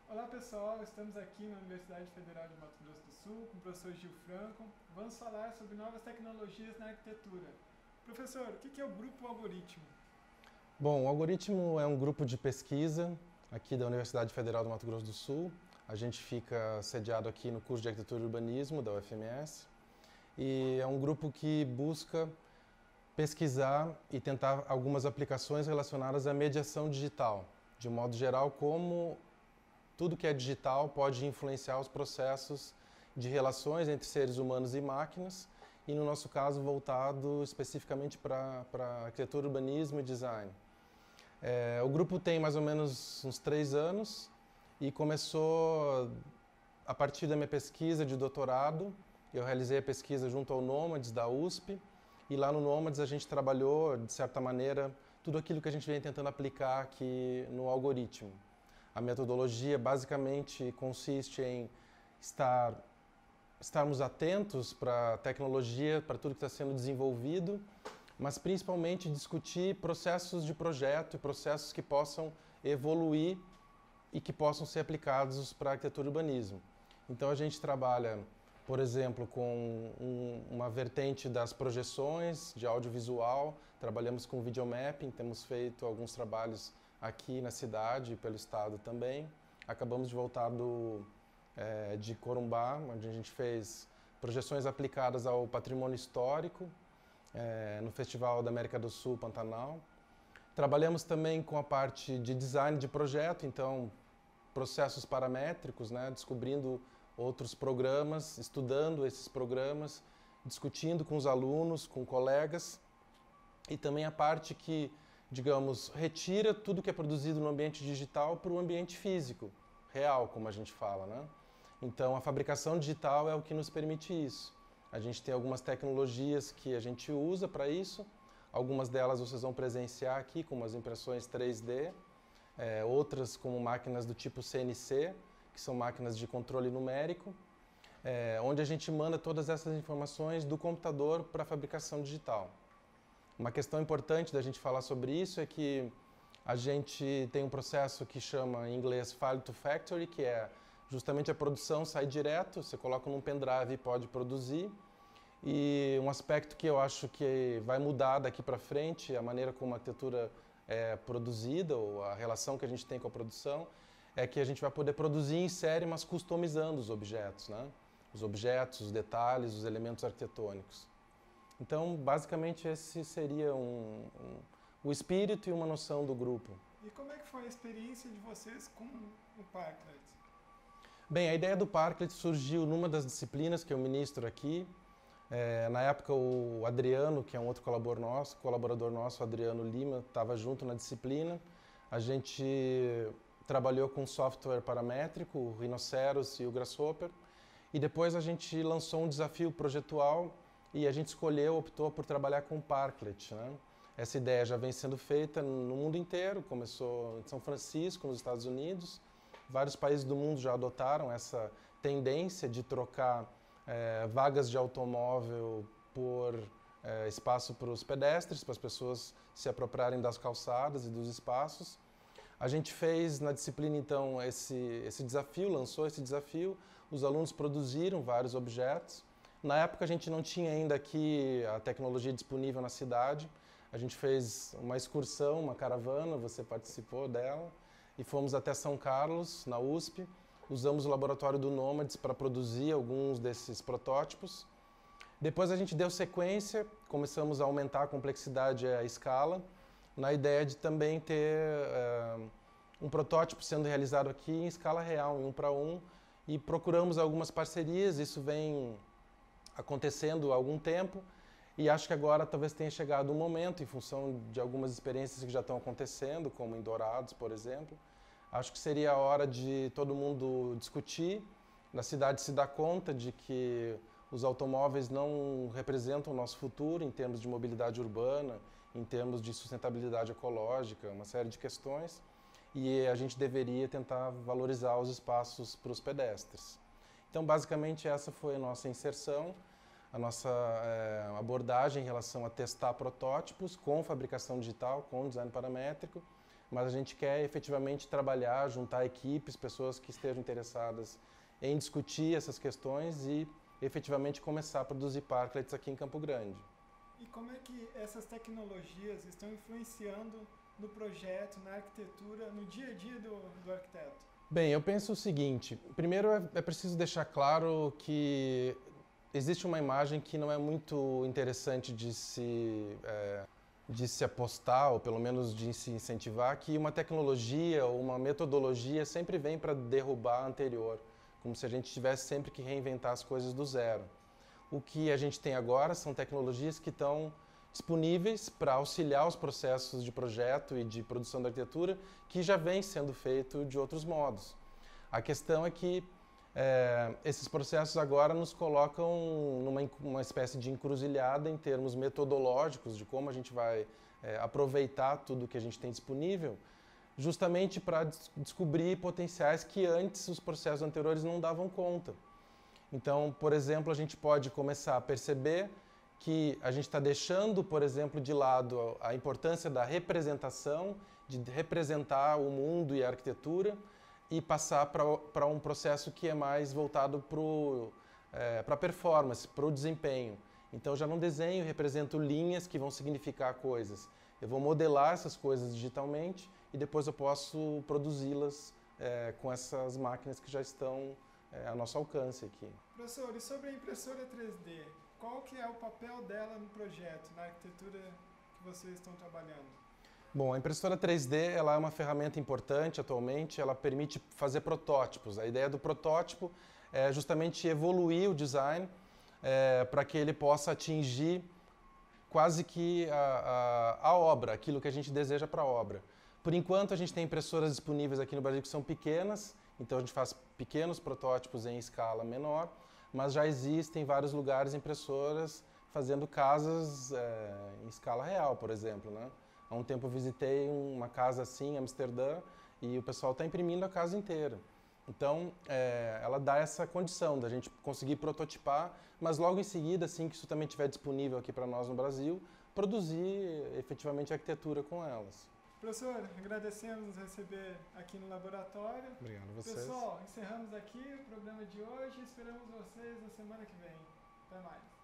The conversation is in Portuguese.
Olá pessoal, estamos aqui na Universidade Federal de Mato Grosso do Sul com o professor Gil Franco. Vamos falar sobre novas tecnologias na arquitetura. Professor, o que é o Grupo Algoritmo? Bom, o Algoritmo é um grupo de pesquisa aqui da Universidade Federal do Mato Grosso do Sul. A gente fica sediado aqui no curso de Arquitetura e Urbanismo da UFMS. E é um grupo que busca pesquisar e tentar algumas aplicações relacionadas à mediação digital. De um modo geral, como tudo que é digital pode influenciar os processos de relações entre seres humanos e máquinas, e no nosso caso voltado especificamente para arquitetura, urbanismo e design. O grupo tem mais ou menos uns 3 anos e começou a partir da minha pesquisa de doutorado. Eu realizei a pesquisa junto ao Nômades da USP, e lá no Nômades a gente trabalhou, de certa maneira, tudo aquilo que a gente vem tentando aplicar aqui no algoritmo. A metodologia basicamente consiste em estarmos atentos para a tecnologia, para tudo que está sendo desenvolvido, mas principalmente discutir processos de projeto e processos que possam evoluir e que possam ser aplicados para arquitetura e urbanismo. Então a gente trabalha, por exemplo, com uma vertente das projeções de audiovisual, trabalhamos com videomapping, temos feito alguns trabalhos aqui na cidade e pelo estado também. Acabamos de voltar de Corumbá, onde a gente fez projeções aplicadas ao patrimônio histórico, no Festival da América do Sul, Pantanal. Trabalhamos também com a parte de design de projeto, então processos paramétricos, né, descobrindo outros programas, estudando esses programas, discutindo com os alunos, com colegas, e também a parte que, digamos, retira tudo que é produzido no ambiente digital para o ambiente físico, real, como a gente fala, né? Então a fabricação digital é o que nos permite isso. A gente tem algumas tecnologias que a gente usa para isso, algumas delas vocês vão presenciar aqui, como as impressões 3D, outras como máquinas do tipo CNC, que são máquinas de controle numérico, onde a gente manda todas essas informações do computador para a fabricação digital. Uma questão importante da gente falar sobre isso é que a gente tem um processo que chama em inglês File to Factory, que é justamente a produção sai direto, você coloca num pendrive e pode produzir. E um aspecto que eu acho que vai mudar daqui para frente, a maneira como a arquitetura é produzida, ou a relação que a gente tem com a produção, é que a gente vai poder produzir em série, mas customizando os objetos, né? Os objetos, os detalhes, os elementos arquitetônicos. Então, basicamente, esse seria o espírito e uma noção do grupo. E como é que foi a experiência de vocês com o Parklet? Bem, a ideia do Parklet surgiu numa das disciplinas que eu ministro aqui. Na época, o Adriano, que é um outro colaborador nosso, Adriano Lima, estava junto na disciplina. A gente trabalhou com software paramétrico, o Rhinoceros e o Grasshopper. E depois a gente lançou um desafio projetual e a gente optou por trabalhar com o Parklet, né? Essa ideia já vem sendo feita no mundo inteiro, começou em São Francisco, nos Estados Unidos. Vários países do mundo já adotaram essa tendência de trocar vagas de automóvel por espaço para os pedestres, para as pessoas se apropriarem das calçadas e dos espaços. A gente fez na disciplina, então, esse desafio, lançou esse desafio, os alunos produziram vários objetos. Na época a gente não tinha ainda aqui a tecnologia disponível na cidade, a gente fez uma excursão, uma caravana, você participou dela, e fomos até São Carlos, na USP, usamos o laboratório do Nômades para produzir alguns desses protótipos. Depois a gente deu sequência, começamos a aumentar a complexidade e a escala, na ideia de também ter um protótipo sendo realizado aqui em escala real, em 1 para 1, e procuramos algumas parcerias, isso vem acontecendo há algum tempo, e acho que agora talvez tenha chegado um momento, em função de algumas experiências que já estão acontecendo, como em Dourados, por exemplo. Acho que seria a hora de todo mundo discutir, na cidade se dar conta de que os automóveis não representam o nosso futuro em termos de mobilidade urbana, em termos de sustentabilidade ecológica, uma série de questões, e a gente deveria tentar valorizar os espaços para os pedestres. Então, basicamente, essa foi a nossa inserção, a nossa abordagem em relação a testar protótipos com fabricação digital, com design paramétrico. mas a gente quer efetivamente trabalhar, juntar equipes, pessoas que estejam interessadas em discutir essas questões e efetivamente começar a produzir parklets aqui em Campo Grande. E como é que essas tecnologias estão influenciando no projeto, na arquitetura, no dia a dia do arquiteto? Bem, eu penso o seguinte, primeiro é preciso deixar claro que existe uma imagem que não é muito interessante de se apostar, ou pelo menos de se incentivar, que uma tecnologia ou uma metodologia sempre vem para derrubar a anterior, como se a gente tivesse sempre que reinventar as coisas do zero. O que a gente tem agora são tecnologias que estão disponíveis para auxiliar os processos de projeto e de produção da arquitetura que já vem sendo feito de outros modos. A questão é que esses processos agora nos colocam numa espécie de encruzilhada em termos metodológicos de como a gente vai aproveitar tudo que a gente tem disponível, justamente para descobrir potenciais que antes os processos anteriores não davam conta. Então, por exemplo, a gente pode começar a perceber que a gente está deixando, por exemplo, de lado a importância da representação, de representar o mundo e a arquitetura, e passar para um processo que é mais voltado para a performance, para o desempenho. Então, eu já não desenho, represento linhas que vão significar coisas. Eu vou modelar essas coisas digitalmente e depois eu posso produzi-las com essas máquinas que já estão a nosso alcance aqui. Professor, e sobre a impressora 3D? Qual que é o papel dela no projeto, na arquitetura que vocês estão trabalhando? Bom, a impressora 3D ela é uma ferramenta importante atualmente, ela permite fazer protótipos. A ideia do protótipo é justamente evoluir o design para que ele possa atingir quase que a obra, aquilo que a gente deseja para a obra. Por enquanto, a gente tem impressoras disponíveis aqui no Brasil que são pequenas, então a gente faz pequenos protótipos em escala menor, mas já existem em vários lugares impressoras fazendo casas em escala real, por exemplo, né? Há um tempo eu visitei uma casa assim em Amsterdã e o pessoal está imprimindo a casa inteira. Então, ela dá essa condição da gente conseguir prototipar, mas logo em seguida, assim que isso também estiver disponível aqui para nós no Brasil, produzir efetivamente arquitetura com elas. Professor, agradecemos nos receber aqui no laboratório. Obrigado a vocês. Pessoal, encerramos aqui o programa de hoje e esperamos vocês na semana que vem. Até mais.